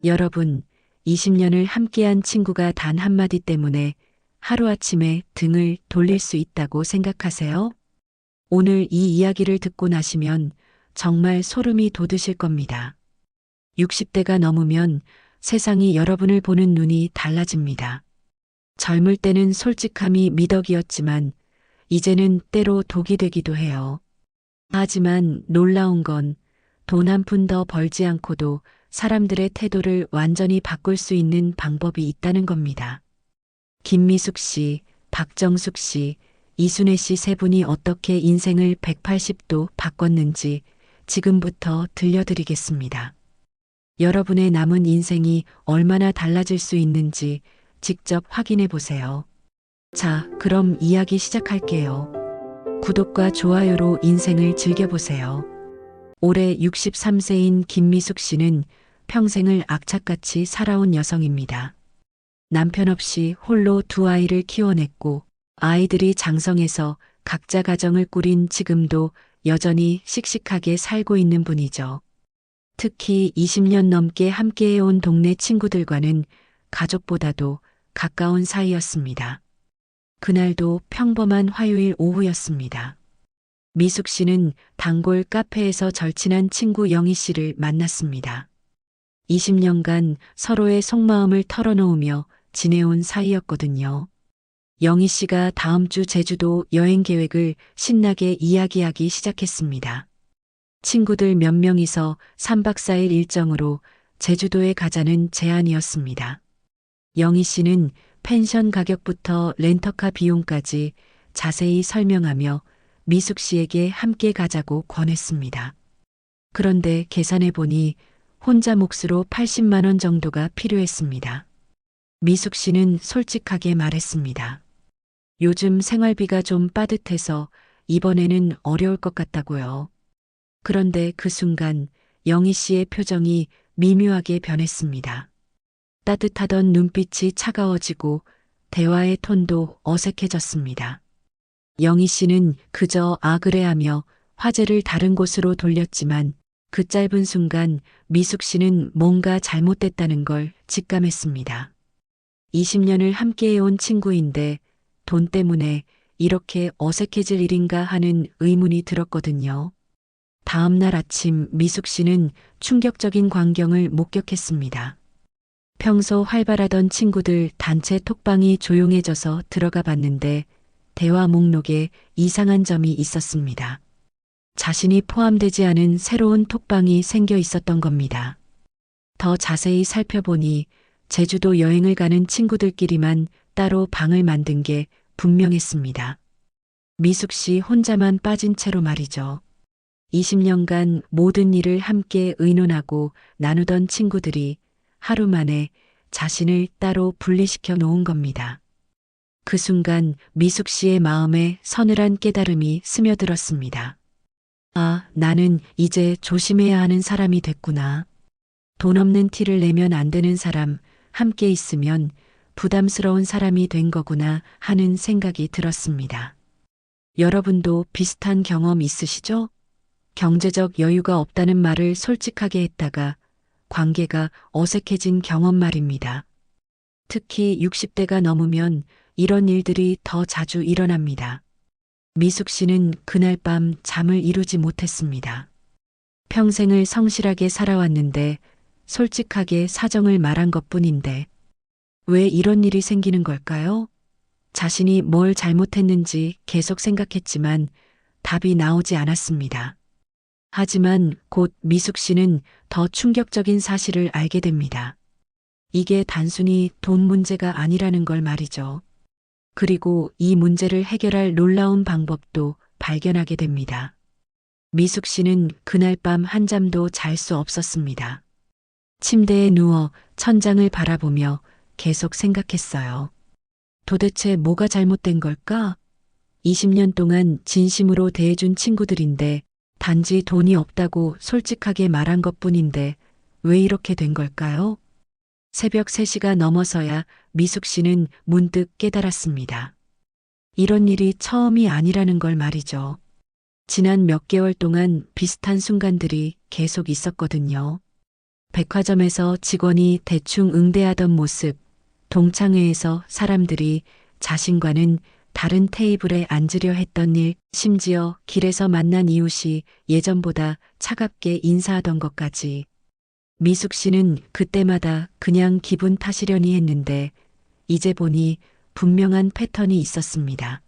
여러분, 20년을 함께한 친구가 단 한마디 때문에 하루아침에 등을 돌릴 수 있다고 생각하세요? 오늘 이 이야기를 듣고 나시면 정말 소름이 돋으실 겁니다. 60대가 넘으면 세상이 여러분을 보는 눈이 달라집니다. 젊을 때는 솔직함이 미덕이었지만 이제는 때로 독이 되기도 해요. 하지만 놀라운 건 돈 한 푼 더 벌지 않고도 사람들의 태도를 완전히 바꿀 수 있는 방법이 있다는 겁니다. 김미숙 씨, 박정숙 씨, 이순애 씨 세 분이 어떻게 인생을 180도 바꿨는지 지금부터 들려드리겠습니다. 여러분의 남은 인생이 얼마나 달라질 수 있는지 직접 확인해 보세요. 자, 그럼 이야기 시작할게요. 구독과 좋아요로 인생을 즐겨보세요. 올해 63세인 김미숙 씨는 평생을 악착같이 살아온 여성입니다. 남편 없이 홀로 두 아이를 키워냈고 아이들이 장성해서 각자 가정을 꾸린 지금도 여전히 씩씩하게 살고 있는 분이죠. 특히 20년 넘게 함께해온 동네 친구들과는 가족보다도 가까운 사이였습니다. 그날도 평범한 화요일 오후였습니다. 미숙 씨는 단골 카페에서 절친한 친구 영희 씨를 만났습니다. 20년간 서로의 속마음을 털어놓으며 지내온 사이였거든요. 영희 씨가 다음 주 제주도 여행 계획을 신나게 이야기하기 시작했습니다. 친구들 몇 명이서 3박 4일 일정으로 제주도에 가자는 제안이었습니다. 영희 씨는 펜션 가격부터 렌터카 비용까지 자세히 설명하며 미숙 씨에게 함께 가자고 권했습니다. 그런데 계산해 보니 혼자 몫으로 80만 원 정도가 필요했습니다. 미숙 씨는 솔직하게 말했습니다. 요즘 생활비가 좀 빠듯해서 이번에는 어려울 것 같다고요. 그런데 그 순간 영희 씨의 표정이 미묘하게 변했습니다. 따뜻하던 눈빛이 차가워지고 대화의 톤도 어색해졌습니다. 영희 씨는 그저 아 그래 하며 화제를 다른 곳으로 돌렸지만 그 짧은 순간 미숙 씨는 뭔가 잘못됐다는 걸 직감했습니다. 20년을 함께해온 친구인데 돈 때문에 이렇게 어색해질 일인가 하는 의문이 들었거든요. 다음 날 아침 미숙 씨는 충격적인 광경을 목격했습니다. 평소 활발하던 친구들 단체 톡방이 조용해져서 들어가 봤는데 대화 목록에 이상한 점이 있었습니다. 자신이 포함되지 않은 새로운 톡방이 생겨 있었던 겁니다. 더 자세히 살펴보니 제주도 여행을 가는 친구들끼리만 따로 방을 만든 게 분명했습니다. 미숙 씨 혼자만 빠진 채로 말이죠. 20년간 모든 일을 함께 의논하고 나누던 친구들이 하루 만에 자신을 따로 분리시켜 놓은 겁니다. 그 순간 미숙 씨의 마음에 서늘한 깨달음이 스며들었습니다. 아, 나는 이제 조심해야 하는 사람이 됐구나. 돈 없는 티를 내면 안 되는 사람, 함께 있으면 부담스러운 사람이 된 거구나 하는 생각이 들었습니다. 여러분도 비슷한 경험 있으시죠? 경제적 여유가 없다는 말을 솔직하게 했다가 관계가 어색해진 경험 말입니다. 특히 60대가 넘으면 이런 일들이 더 자주 일어납니다. 미숙 씨는 그날 밤 잠을 이루지 못했습니다. 평생을 성실하게 살아왔는데 솔직하게 사정을 말한 것뿐인데 왜 이런 일이 생기는 걸까요? 자신이 뭘 잘못했는지 계속 생각했지만 답이 나오지 않았습니다. 하지만 곧 미숙 씨는 더 충격적인 사실을 알게 됩니다. 이게 단순히 돈 문제가 아니라는 걸 말이죠. 그리고 이 문제를 해결할 놀라운 방법도 발견하게 됩니다. 미숙 씨는 그날 밤 한잠도 잘 수 없었습니다. 침대에 누워 천장을 바라보며 계속 생각했어요. 도대체 뭐가 잘못된 걸까? 20년 동안 진심으로 대해준 친구들인데 단지 돈이 없다고 솔직하게 말한 것뿐인데 왜 이렇게 된 걸까요? 새벽 3시가 넘어서야 미숙 씨는 문득 깨달았습니다. 이런 일이 처음이 아니라는 걸 말이죠. 지난 몇 개월 동안 비슷한 순간들이 계속 있었거든요. 백화점에서 직원이 대충 응대하던 모습, 동창회에서 사람들이 자신과는 다른 테이블에 앉으려 했던 일, 심지어 길에서 만난 이웃이 예전보다 차갑게 인사하던 것까지. 미숙 씨는 그때마다 그냥 기분 탓이려니 했는데 이제 보니 분명한 패턴이 있었습니다.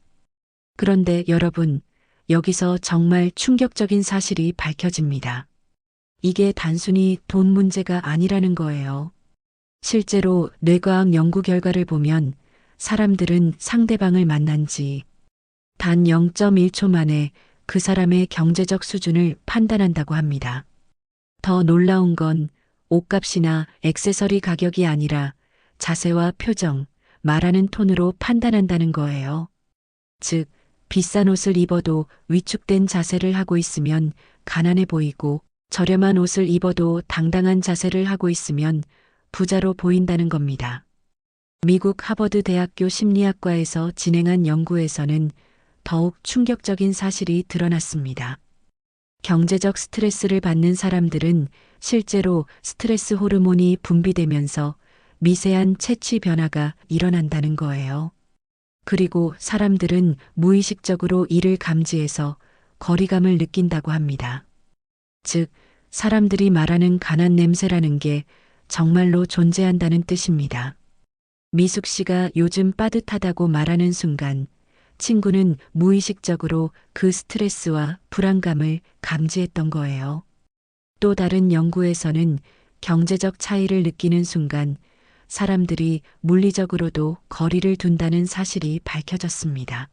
그런데 여러분, 여기서 정말 충격적인 사실이 밝혀집니다. 이게 단순히 돈 문제가 아니라는 거예요. 실제로 뇌과학 연구 결과를 보면 사람들은 상대방을 만난 지 단 0.1초 만에 그 사람의 경제적 수준을 판단한다고 합니다. 더 놀라운 건 옷값이나 액세서리 가격이 아니라 자세와 표정, 말하는 톤으로 판단한다는 거예요. 즉, 비싼 옷을 입어도 위축된 자세를 하고 있으면 가난해 보이고 저렴한 옷을 입어도 당당한 자세를 하고 있으면 부자로 보인다는 겁니다. 미국 하버드 대학교 심리학과에서 진행한 연구에서는 더욱 충격적인 사실이 드러났습니다. 경제적 스트레스를 받는 사람들은 실제로 스트레스 호르몬이 분비되면서 미세한 채취 변화가 일어난다는 거예요. 그리고 사람들은 무의식적으로 이를 감지해서 거리감을 느낀다고 합니다. 즉, 사람들이 말하는 가난 냄새라는 게 정말로 존재한다는 뜻입니다. 미숙 씨가 요즘 빠듯하다고 말하는 순간 친구는 무의식적으로 그 스트레스와 불안감을 감지했던 거예요. 또 다른 연구에서는 경제적 차이를 느끼는 순간 사람들이 물리적으로도 거리를 둔다는 사실이 밝혀졌습니다.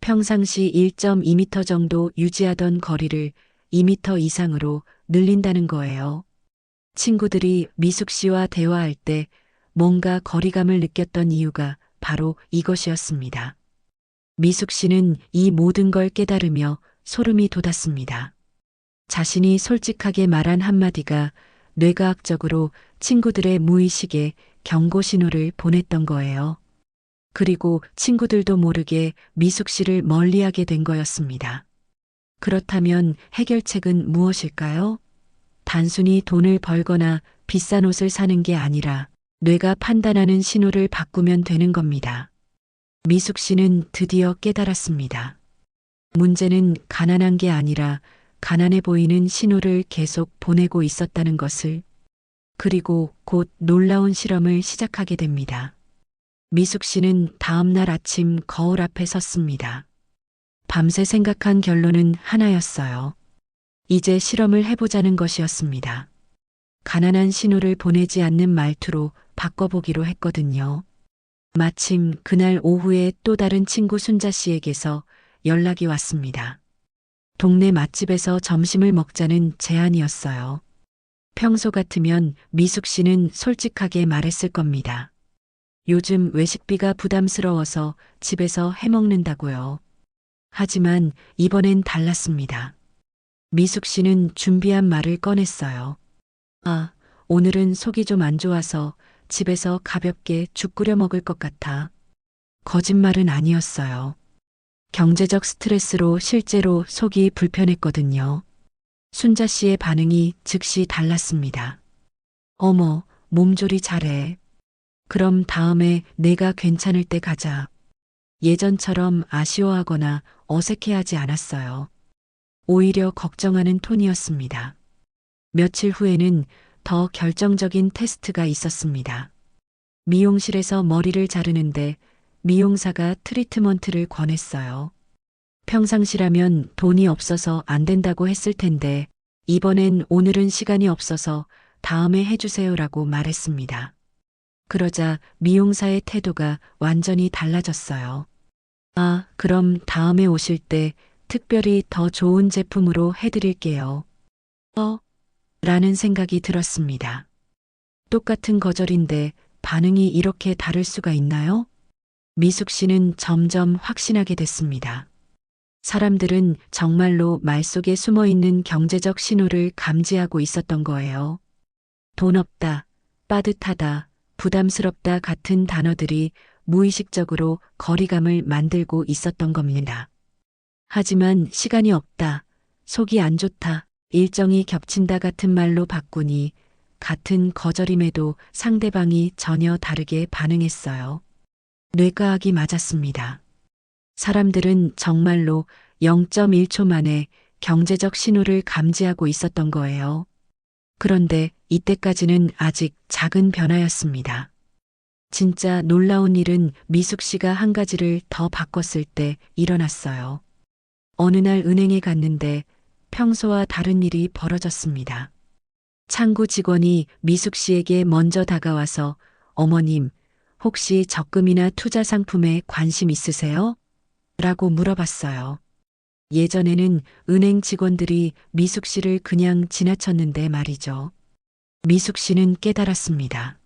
평상시 1.2m 정도 유지하던 거리를 2m 이상으로 늘린다는 거예요. 친구들이 미숙 씨와 대화할 때 뭔가 거리감을 느꼈던 이유가 바로 이것이었습니다. 미숙 씨는 이 모든 걸 깨달으며 소름이 돋았습니다. 자신이 솔직하게 말한 한마디가 뇌과학적으로 친구들의 무의식에 경고 신호를 보냈던 거예요. 그리고 친구들도 모르게 미숙 씨를 멀리하게 된 거였습니다. 그렇다면 해결책은 무엇일까요? 단순히 돈을 벌거나 비싼 옷을 사는 게 아니라 뇌가 판단하는 신호를 바꾸면 되는 겁니다. 미숙 씨는 드디어 깨달았습니다. 문제는 가난한 게 아니라 가난해 보이는 신호를 계속 보내고 있었다는 것을. 그리고 곧 놀라운 실험을 시작하게 됩니다. 미숙 씨는 다음 날 아침 거울 앞에 섰습니다. 밤새 생각한 결론은 하나였어요. 이제 실험을 해보자는 것이었습니다. 가난한 신호를 보내지 않는 말투로 바꿔보기로 했거든요. 마침 그날 오후에 또 다른 친구 순자 씨에게서 연락이 왔습니다. 동네 맛집에서 점심을 먹자는 제안이었어요. 평소 같으면 미숙 씨는 솔직하게 말했을 겁니다. 요즘 외식비가 부담스러워서 집에서 해먹는다고요. 하지만 이번엔 달랐습니다. 미숙 씨는 준비한 말을 꺼냈어요. 아, 오늘은 속이 좀 안 좋아서 집에서 가볍게 죽 끓여 먹을 것 같아. 거짓말은 아니었어요. 경제적 스트레스로 실제로 속이 불편했거든요. 순자 씨의 반응이 즉시 달랐습니다. 어머, 몸조리 잘해. 그럼 다음에 내가 괜찮을 때 가자. 예전처럼 아쉬워하거나 어색해하지 않았어요. 오히려 걱정하는 톤이었습니다. 며칠 후에는 더 결정적인 테스트가 있었습니다. 미용실에서 머리를 자르는데 미용사가 트리트먼트를 권했어요. 평상시라면 돈이 없어서 안 된다고 했을 텐데 이번엔 오늘은 시간이 없어서 다음에 해주세요라고 말했습니다. 그러자 미용사의 태도가 완전히 달라졌어요. 아, 그럼 다음에 오실 때 특별히 더 좋은 제품으로 해드릴게요. 라는 생각이 들었습니다. 똑같은 거절인데 반응이 이렇게 다를 수가 있나요? 미숙 씨는 점점 확신하게 됐습니다. 사람들은 정말로 말 속에 숨어 있는 경제적 신호를 감지하고 있었던 거예요. 돈 없다, 빠듯하다, 부담스럽다 같은 단어들이 무의식적으로 거리감을 만들고 있었던 겁니다. 하지만 시간이 없다, 속이 안 좋다, 일정이 겹친다 같은 말로 바꾸니 같은 거절임에도 상대방이 전혀 다르게 반응했어요. 뇌과학이 맞았습니다. 사람들은 정말로 0.1초 만에 경제적 신호를 감지하고 있었던 거예요. 그런데 이때까지는 아직 작은 변화였습니다. 진짜 놀라운 일은 미숙 씨가 한 가지를 더 바꿨을 때 일어났어요. 어느 날 은행에 갔는데 평소와 다른 일이 벌어졌습니다. 창구 직원이 미숙 씨에게 먼저 다가와서 어머님, 혹시 적금이나 투자 상품에 관심 있으세요? 라고 물어봤어요. 예전에는 은행 직원들이 미숙 씨를 그냥 지나쳤는데 말이죠. 미숙 씨는 깨달았습니다.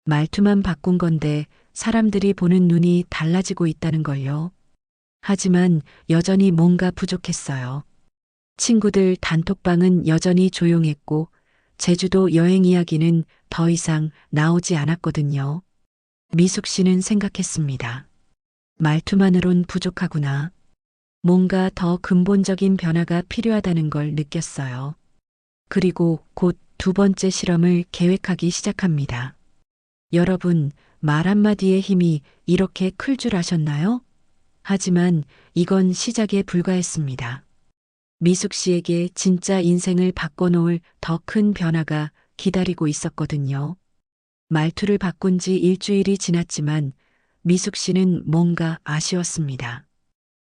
말투만 바꾼 건데 사람들이 보는 눈이 달라지고 있다는 걸요. 하지만 여전히 뭔가 부족했어요. 친구들 단톡방은 여전히 조용했고 제주도 여행 이야기는 더 이상 나오지 않았거든요. 미숙 씨는 생각했습니다. 말투만으론 부족하구나. 뭔가 더 근본적인 변화가 필요하다는 걸 느꼈어요. 그리고 곧 두 번째 실험을 계획하기 시작합니다. 여러분, 말 한마디의 힘이 이렇게 클 줄 아셨나요? 하지만 이건 시작에 불과했습니다. 미숙 씨에게 진짜 인생을 바꿔놓을 더 큰 변화가 기다리고 있었거든요. 말투를 바꾼 지 일주일이 지났지만 미숙 씨는 뭔가 아쉬웠습니다.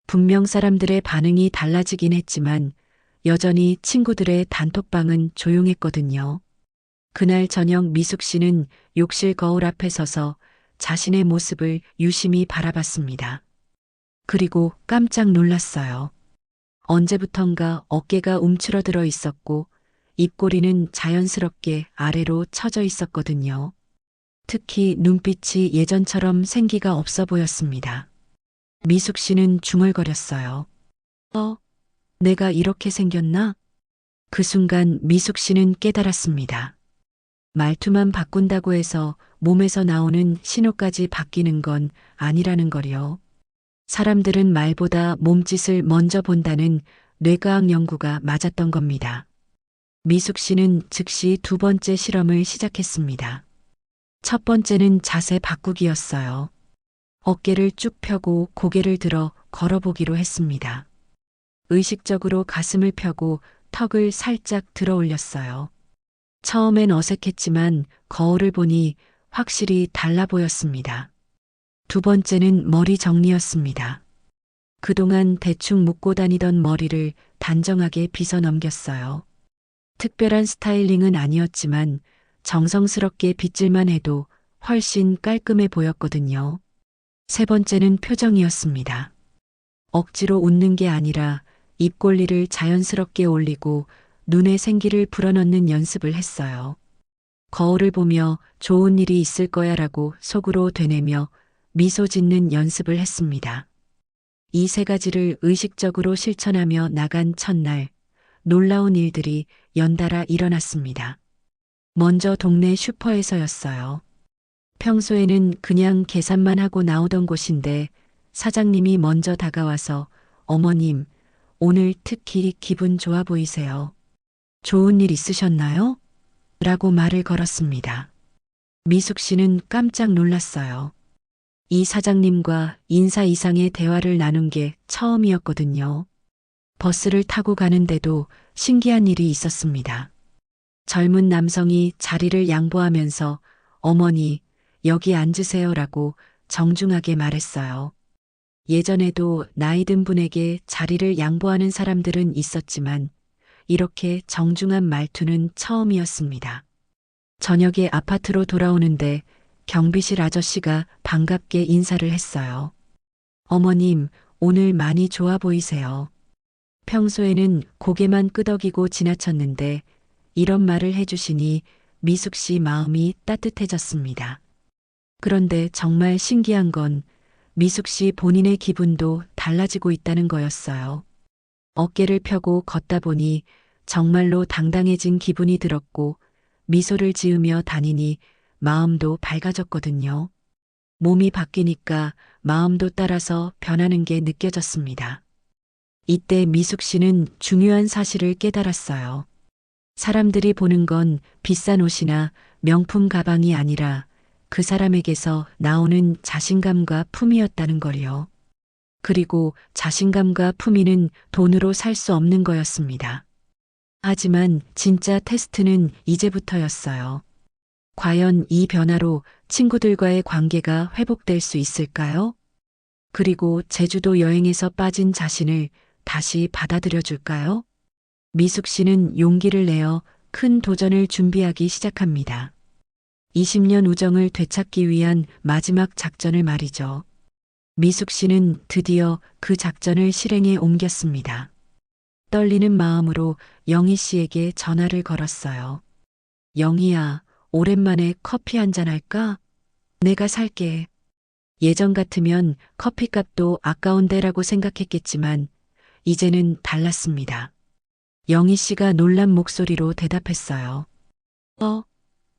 분명 사람들의 반응이 달라지긴 했지만 여전히 친구들의 단톡방은 조용했거든요. 그날 저녁 미숙 씨는 욕실 거울 앞에 서서 자신의 모습을 유심히 바라봤습니다. 그리고 깜짝 놀랐어요. 언제부턴가 어깨가 움츠러들어 있었고 입꼬리는 자연스럽게 아래로 처져 있었거든요. 특히 눈빛이 예전처럼 생기가 없어 보였습니다. 미숙 씨는 중얼거렸어요. 내가 이렇게 생겼나? 그 순간 미숙 씨는 깨달았습니다. 말투만 바꾼다고 해서 몸에서 나오는 신호까지 바뀌는 건 아니라는 거요. 사람들은 말보다 몸짓을 먼저 본다는 뇌과학 연구가 맞았던 겁니다. 미숙 씨는 즉시 두 번째 실험을 시작했습니다. 첫 번째는 자세 바꾸기였어요. 어깨를 쭉 펴고 고개를 들어 걸어보기로 했습니다. 의식적으로 가슴을 펴고 턱을 살짝 들어 올렸어요. 처음엔 어색했지만 거울을 보니 확실히 달라 보였습니다. 두 번째는 머리 정리였습니다. 그동안 대충 묶고 다니던 머리를 단정하게 빗어 넘겼어요. 특별한 스타일링은 아니었지만 정성스럽게 빗질만 해도 훨씬 깔끔해 보였거든요. 세 번째는 표정이었습니다. 억지로 웃는 게 아니라 입꼬리를 자연스럽게 올리고 눈에 생기를 불어넣는 연습을 했어요. 거울을 보며 좋은 일이 있을 거야라고 속으로 되뇌며 미소 짓는 연습을 했습니다. 이 세 가지를 의식적으로 실천하며 나간 첫날, 놀라운 일들이 연달아 일어났습니다. 먼저 동네 슈퍼에서였어요. 평소에는 그냥 계산만 하고 나오던 곳인데 사장님이 먼저 다가와서 어머님, 오늘 특히 기분 좋아 보이세요. 좋은 일 있으셨나요? 라고 말을 걸었습니다. 미숙 씨는 깜짝 놀랐어요. 이 사장님과 인사 이상의 대화를 나눈 게 처음이었거든요. 버스를 타고 가는데도 신기한 일이 있었습니다. 젊은 남성이 자리를 양보하면서 어머니, 여기 앉으세요라고 정중하게 말했어요. 예전에도 나이 든 분에게 자리를 양보하는 사람들은 있었지만 이렇게 정중한 말투는 처음이었습니다. 저녁에 아파트로 돌아오는데 경비실 아저씨가 반갑게 인사를 했어요. 어머님, 오늘 많이 좋아 보이세요. 평소에는 고개만 끄덕이고 지나쳤는데 이런 말을 해주시니 미숙 씨 마음이 따뜻해졌습니다. 그런데 정말 신기한 건 미숙 씨 본인의 기분도 달라지고 있다는 거였어요. 어깨를 펴고 걷다 보니 정말로 당당해진 기분이 들었고 미소를 지으며 다니니 마음도 밝아졌거든요. 몸이 바뀌니까 마음도 따라서 변하는 게 느껴졌습니다. 이때 미숙 씨는 중요한 사실을 깨달았어요. 사람들이 보는 건 비싼 옷이나 명품 가방이 아니라 그 사람에게서 나오는 자신감과 품이었다는 걸요. 그리고 자신감과 품위는 돈으로 살 수 없는 거였습니다. 하지만 진짜 테스트는 이제부터였어요. 과연 이 변화로 친구들과의 관계가 회복될 수 있을까요? 그리고 제주도 여행에서 빠진 자신을 다시 받아들여 줄까요? 미숙 씨는 용기를 내어 큰 도전을 준비하기 시작합니다. 20년 우정을 되찾기 위한 마지막 작전을 말이죠. 미숙 씨는 드디어 그 작전을 실행에 옮겼습니다. 떨리는 마음으로 영희 씨에게 전화를 걸었어요. 영희야, 오랜만에 커피 한잔 할까? 내가 살게. 예전 같으면 커피값도 아까운데라고 생각했겠지만 이제는 달랐습니다. 영희 씨가 놀란 목소리로 대답했어요.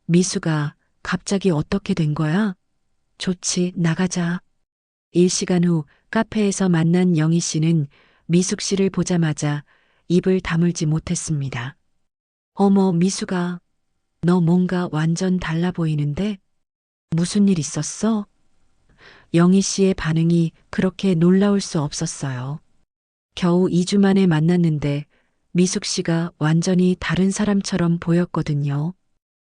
미수가 갑자기 어떻게 된 거야? 좋지, 나가자. 1시간 후 카페에서 만난 영희 씨는 미숙 씨를 보자마자 입을 다물지 못했습니다. 어머, 미숙아, 너 뭔가 완전 달라 보이는데? 무슨 일 있었어? 영희 씨의 반응이 그렇게 놀라울 수 없었어요. 겨우 2주 만에 만났는데 미숙 씨가 완전히 다른 사람처럼 보였거든요.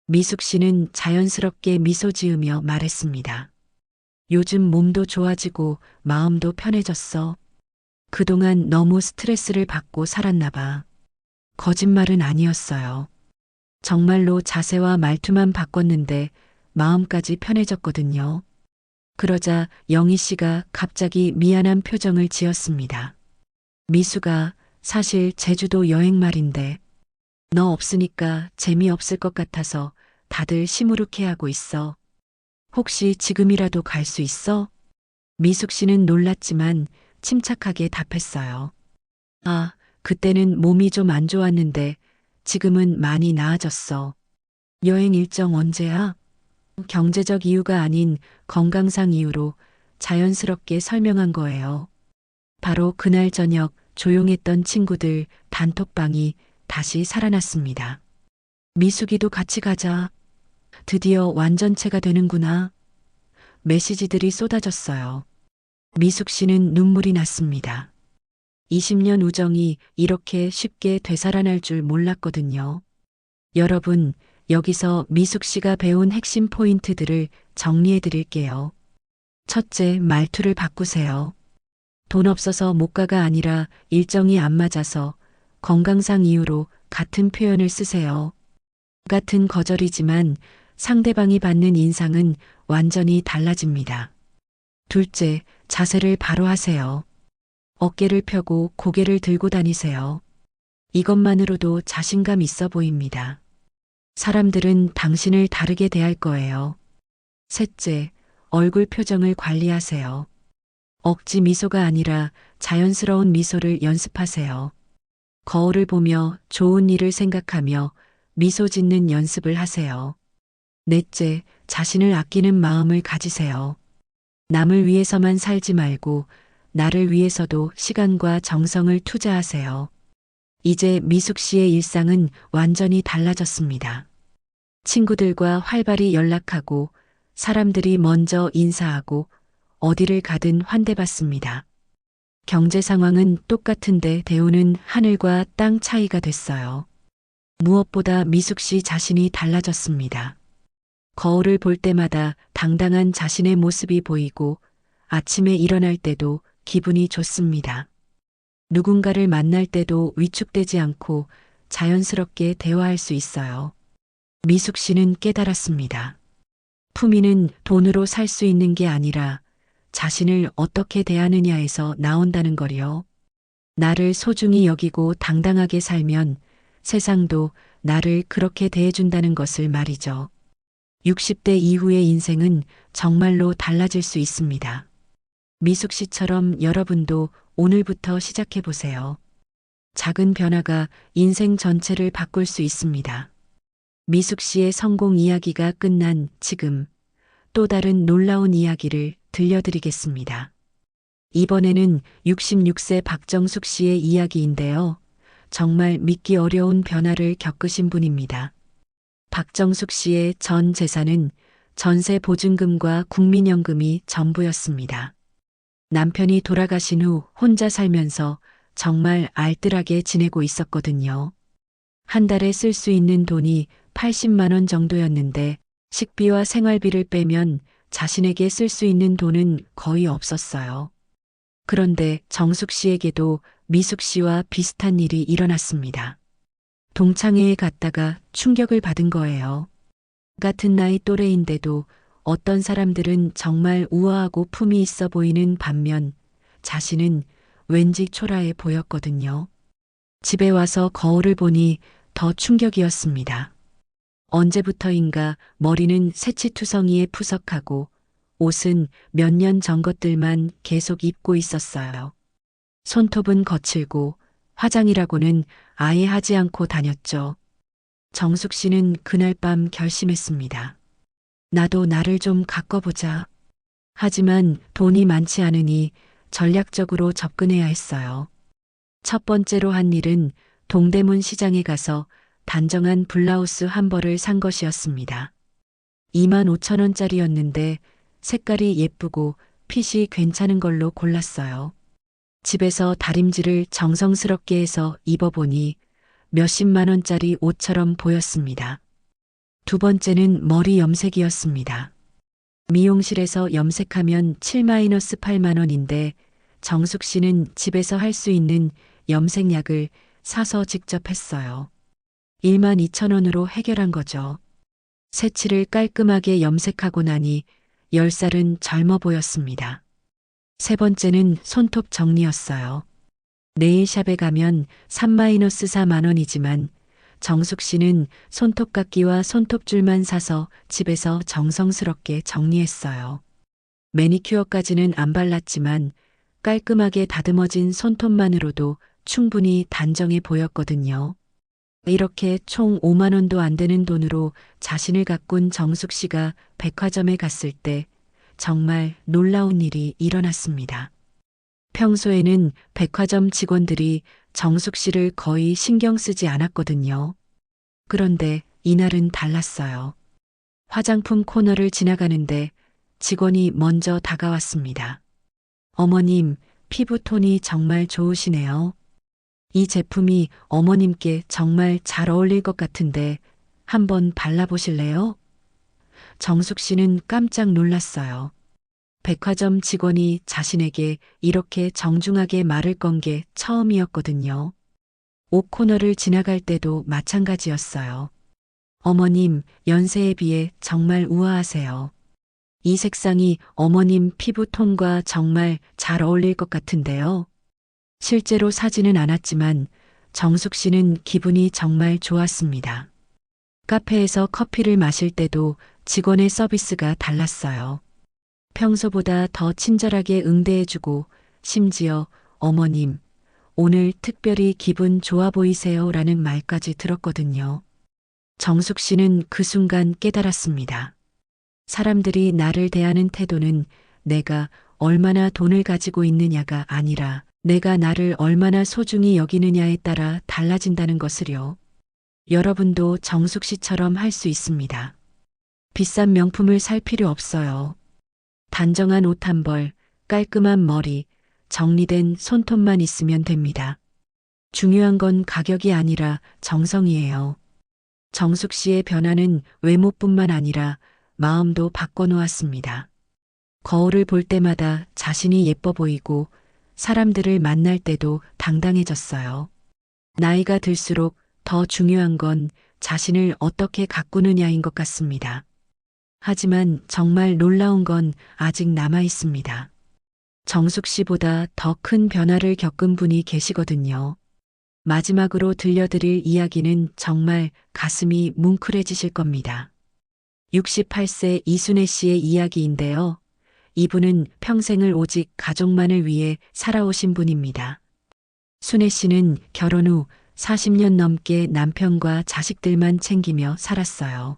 미숙 씨는 자연스럽게 미소 지으며 말했습니다. 요즘 몸도 좋아지고 마음도 편해졌어. 그동안 너무 스트레스를 받고 살았나 봐. 거짓말은 아니었어요. 정말로 자세와 말투만 바꿨는데 마음까지 편해졌거든요. 그러자 영희 씨가 갑자기 미안한 표정을 지었습니다. 미수가 사실 제주도 여행 말인데 너 없으니까 재미없을 것 같아서 다들 시무룩해하고 있어. 혹시 지금이라도 갈 수 있어? 미숙 씨는 놀랐지만 침착하게 답했어요. 아, 그때는 몸이 좀 안 좋았는데 지금은 많이 나아졌어. 여행 일정 언제야? 경제적 이유가 아닌 건강상 이유로 자연스럽게 설명한 거예요. 바로 그날 저녁 조용했던 친구들 단톡방이 다시 살아났습니다. 미숙이도 같이 가자. 드디어 완전체가 되는구나. 메시지들이 쏟아졌어요. 미숙 씨는 눈물이 났습니다. 20년 우정이 이렇게 쉽게 되살아날 줄 몰랐거든요. 여러분, 여기서 미숙 씨가 배운 핵심 포인트들을 정리해 드릴게요. 첫째, 말투를 바꾸세요. 돈 없어서 못 가가 아니라 일정이 안 맞아서 건강상 이유로 같은 표현을 쓰세요. 같은 거절이지만 상대방이 받는 인상은 완전히 달라집니다. 둘째, 자세를 바로 하세요. 어깨를 펴고 고개를 들고 다니세요. 이것만으로도 자신감 있어 보입니다. 사람들은 당신을 다르게 대할 거예요. 셋째, 얼굴 표정을 관리하세요. 억지 미소가 아니라 자연스러운 미소를 연습하세요. 거울을 보며 좋은 일을 생각하며 미소 짓는 연습을 하세요. 넷째, 자신을 아끼는 마음을 가지세요. 남을 위해서만 살지 말고 나를 위해서도 시간과 정성을 투자하세요. 이제 미숙 씨의 일상은 완전히 달라졌습니다. 친구들과 활발히 연락하고 사람들이 먼저 인사하고 어디를 가든 환대받습니다. 경제 상황은 똑같은데 대우는 하늘과 땅 차이가 됐어요. 무엇보다 미숙 씨 자신이 달라졌습니다. 거울을 볼 때마다 당당한 자신의 모습이 보이고 아침에 일어날 때도 기분이 좋습니다. 누군가를 만날 때도 위축되지 않고 자연스럽게 대화할 수 있어요. 미숙 씨는 깨달았습니다. 품위는 돈으로 살 수 있는 게 아니라 자신을 어떻게 대하느냐에서 나온다는 거리요. 나를 소중히 여기고 당당하게 살면 세상도 나를 그렇게 대해준다는 것을 말이죠. 60대 이후의 인생은 정말로 달라질 수 있습니다. 미숙 씨처럼 여러분도 오늘부터 시작해 보세요. 작은 변화가 인생 전체를 바꿀 수 있습니다. 미숙 씨의 성공 이야기가 끝난 지금 또 다른 놀라운 이야기를 들려드리겠습니다. 이번에는 66세 박정숙 씨의 이야기인데요. 정말 믿기 어려운 변화를 겪으신 분입니다. 박정숙 씨의 전 재산은 전세 보증금과 국민연금이 전부였습니다. 남편이 돌아가신 후 혼자 살면서 정말 알뜰하게 지내고 있었거든요. 한 달에 쓸 수 있는 돈이 80만 원 정도였는데 식비와 생활비를 빼면 자신에게 쓸 수 있는 돈은 거의 없었어요. 그런데 정숙 씨에게도 미숙 씨와 비슷한 일이 일어났습니다. 동창회에 갔다가 충격을 받은 거예요. 같은 나이 또래인데도 어떤 사람들은 정말 우아하고 품이 있어 보이는 반면 자신은 왠지 초라해 보였거든요. 집에 와서 거울을 보니 더 충격이었습니다. 언제부터인가 머리는 새치투성이에 푸석하고 옷은 몇 년 전 것들만 계속 입고 있었어요. 손톱은 거칠고 화장이라고는 아예 하지 않고 다녔죠. 정숙 씨는 그날 밤 결심했습니다. 나도 나를 좀 가꿔보자. 하지만 돈이 많지 않으니 전략적으로 접근해야 했어요. 첫 번째로 한 일은 동대문 시장에 가서 단정한 블라우스 한 벌을 산 것이었습니다. 2만 5천 원짜리였는데 색깔이 예쁘고 핏이 괜찮은 걸로 골랐어요. 집에서 다림질을 정성스럽게 해서 입어보니 몇십만 원짜리 옷처럼 보였습니다. 두 번째는 머리 염색이었습니다. 미용실에서 염색하면 7-8만 원인데 정숙 씨는 집에서 할 수 있는 염색약을 사서 직접 했어요. 1만 2천 원으로 해결한 거죠. 새치를 깔끔하게 염색하고 나니 10살은 젊어 보였습니다. 세 번째는 손톱 정리였어요. 네일샵에 가면 3-4만 원이지만 정숙 씨는 손톱깎이와 손톱줄만 사서 집에서 정성스럽게 정리했어요. 매니큐어까지는 안 발랐지만 깔끔하게 다듬어진 손톱만으로도 충분히 단정해 보였거든요. 이렇게 총 5만 원도 안 되는 돈으로 자신을 가꾼 정숙 씨가 백화점에 갔을 때 정말 놀라운 일이 일어났습니다. 평소에는 백화점 직원들이 정숙 씨를 거의 신경 쓰지 않았거든요. 그런데 이날은 달랐어요. 화장품 코너를 지나가는데 직원이 먼저 다가왔습니다. 어머님, 피부톤이 정말 좋으시네요. 이 제품이 어머님께 정말 잘 어울릴 것 같은데 한번 발라보실래요? 정숙 씨는 깜짝 놀랐어요. 백화점 직원이 자신에게 이렇게 정중하게 말을 건 게 처음이었거든요. 옷 코너를 지나갈 때도 마찬가지였어요. 어머님, 연세에 비해 정말 우아하세요. 이 색상이 어머님 피부톤과 정말 잘 어울릴 것 같은데요. 실제로 사지는 않았지만 정숙 씨는 기분이 정말 좋았습니다. 카페에서 커피를 마실 때도 직원의 서비스가 달랐어요. 평소보다 더 친절하게 응대해주고 심지어 어머님, 오늘 특별히 기분 좋아 보이세요 라는 말까지 들었거든요. 정숙 씨는 그 순간 깨달았습니다. 사람들이 나를 대하는 태도는 내가 얼마나 돈을 가지고 있느냐가 아니라 내가 나를 얼마나 소중히 여기느냐에 따라 달라진다는 것을요. 여러분도 정숙 씨처럼 할 수 있습니다. 비싼 명품을 살 필요 없어요. 단정한 옷 한 벌, 깔끔한 머리, 정리된 손톱만 있으면 됩니다. 중요한 건 가격이 아니라 정성이에요. 정숙 씨의 변화는 외모뿐만 아니라 마음도 바꿔놓았습니다. 거울을 볼 때마다 자신이 예뻐 보이고 사람들을 만날 때도 당당해졌어요. 나이가 들수록 더 중요한 건 자신을 어떻게 가꾸느냐인 것 같습니다. 하지만 정말 놀라운 건 아직 남아 있습니다. 정숙 씨보다 더 큰 변화를 겪은 분이 계시거든요. 마지막으로 들려드릴 이야기는 정말 가슴이 뭉클해지실 겁니다. 68세 이순애 씨의 이야기인데요. 이분은 평생을 오직 가족만을 위해 살아오신 분입니다. 순애 씨는 결혼 후 40년 넘게 남편과 자식들만 챙기며 살았어요.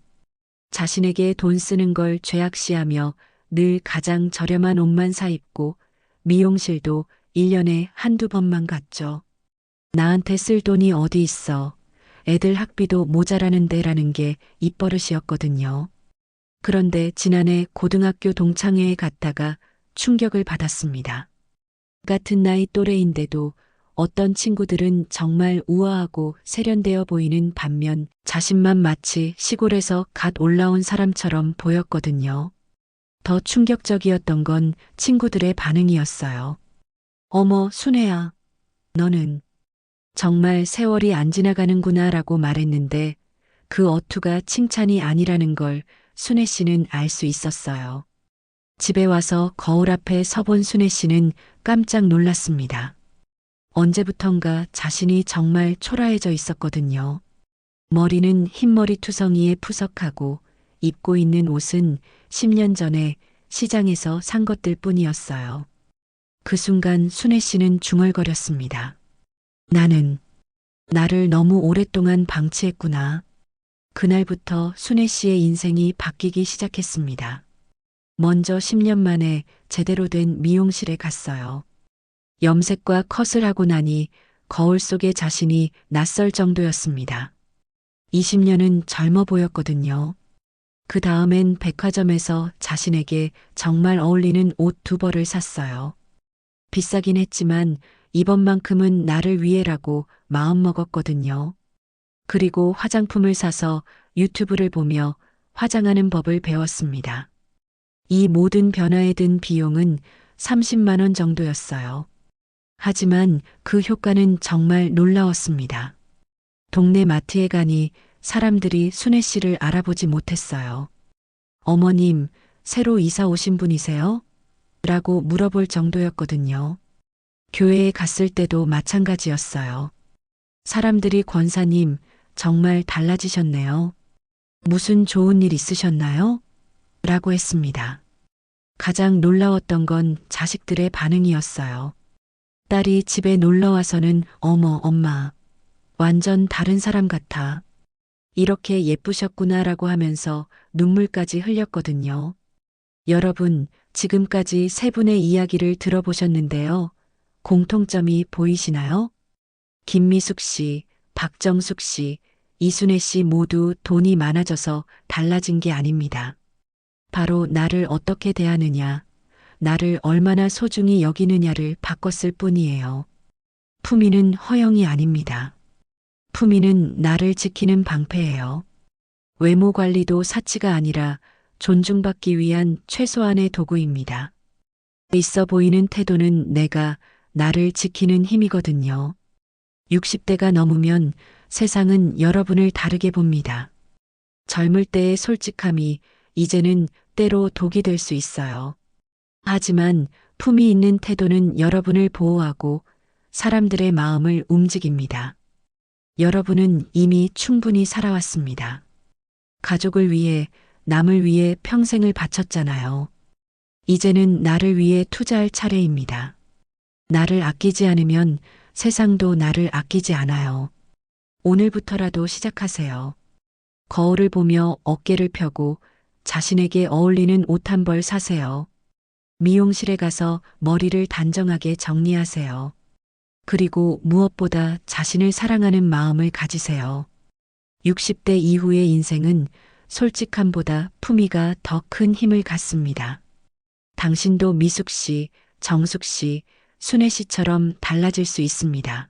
자신에게 돈 쓰는 걸 죄악시하며 늘 가장 저렴한 옷만 사 입고 미용실도 1년에 한두 번만 갔죠. 나한테 쓸 돈이 어디 있어. 애들 학비도 모자라는데라는 게 입버릇이었거든요. 그런데 지난해 고등학교 동창회에 갔다가 충격을 받았습니다. 같은 나이 또래인데도 어떤 친구들은 정말 우아하고 세련되어 보이는 반면 자신만 마치 시골에서 갓 올라온 사람처럼 보였거든요. 더 충격적이었던 건 친구들의 반응이었어요. 어머, 순혜야. 너는 정말 세월이 안 지나가는구나 라고 말했는데 그 어투가 칭찬이 아니라는 걸 순혜 씨는 알 수 있었어요. 집에 와서 거울 앞에 서본 순혜 씨는 깜짝 놀랐습니다. 언제부턴가 자신이 정말 초라해져 있었거든요. 머리는 흰머리 투성이에 푸석하고 입고 있는 옷은 10년 전에 시장에서 산 것들 뿐이었어요. 그 순간 순혜 씨는 중얼거렸습니다. 나는 나를 너무 오랫동안 방치했구나. 그날부터 순혜 씨의 인생이 바뀌기 시작했습니다. 먼저 10년 만에 제대로 된 미용실에 갔어요. 염색과 컷을 하고 나니 거울 속의 자신이 낯설 정도였습니다. 20년은 젊어 보였거든요. 그 다음엔 백화점에서 자신에게 정말 어울리는 옷 2벌을 샀어요. 비싸긴 했지만 이번만큼은 나를 위해라고 마음먹었거든요. 그리고 화장품을 사서 유튜브를 보며 화장하는 법을 배웠습니다. 이 모든 변화에 든 비용은 30만 원 정도였어요. 하지만 그 효과는 정말 놀라웠습니다. 동네 마트에 가니 사람들이 순혜 씨를 알아보지 못했어요. 어머님, 새로 이사 오신 분이세요? 라고 물어볼 정도였거든요. 교회에 갔을 때도 마찬가지였어요. 사람들이 권사님, 정말 달라지셨네요. 무슨 좋은 일 있으셨나요? 라고 했습니다. 가장 놀라웠던 건 자식들의 반응이었어요. 딸이 집에 놀러 와서는 어머, 엄마. 완전 다른 사람 같아. 이렇게 예쁘셨구나라고 하면서 눈물까지 흘렸거든요. 여러분, 지금까지 3분의 이야기를 들어보셨는데요. 공통점이 보이시나요? 김미숙 씨, 박정숙 씨, 이순혜 씨 모두 돈이 많아져서 달라진 게 아닙니다. 바로 나를 어떻게 대하느냐, 나를 얼마나 소중히 여기느냐를 바꿨을 뿐이에요. 품위는 허영이 아닙니다. 품위는 나를 지키는 방패예요. 외모 관리도 사치가 아니라 존중받기 위한 최소한의 도구입니다. 있어 보이는 태도는 내가 나를 지키는 힘이거든요. 60대가 넘으면 세상은 여러분을 다르게 봅니다. 젊을 때의 솔직함이 이제는 때로 독이 될 수 있어요. 하지만 품위 있는 태도는 여러분을 보호하고 사람들의 마음을 움직입니다. 여러분은 이미 충분히 살아왔습니다. 가족을 위해, 남을 위해 평생을 바쳤잖아요. 이제는 나를 위해 투자할 차례입니다. 나를 아끼지 않으면 세상도 나를 아끼지 않아요. 오늘부터라도 시작하세요. 거울을 보며 어깨를 펴고 자신에게 어울리는 옷 1벌 사세요. 미용실에 가서 머리를 단정하게 정리하세요. 그리고 무엇보다 자신을 사랑하는 마음을 가지세요. 60대 이후의 인생은 솔직함보다 품위가 더 큰 힘을 갖습니다. 당신도 미숙 씨, 정숙 씨, 순혜 씨처럼 달라질 수 있습니다.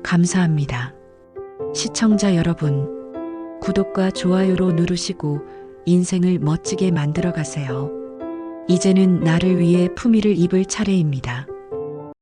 감사합니다. 시청자 여러분, 구독과 좋아요로 누르시고 인생을 멋지게 만들어 가세요. 이제는 나를 위해 품위를 입을 차례입니다.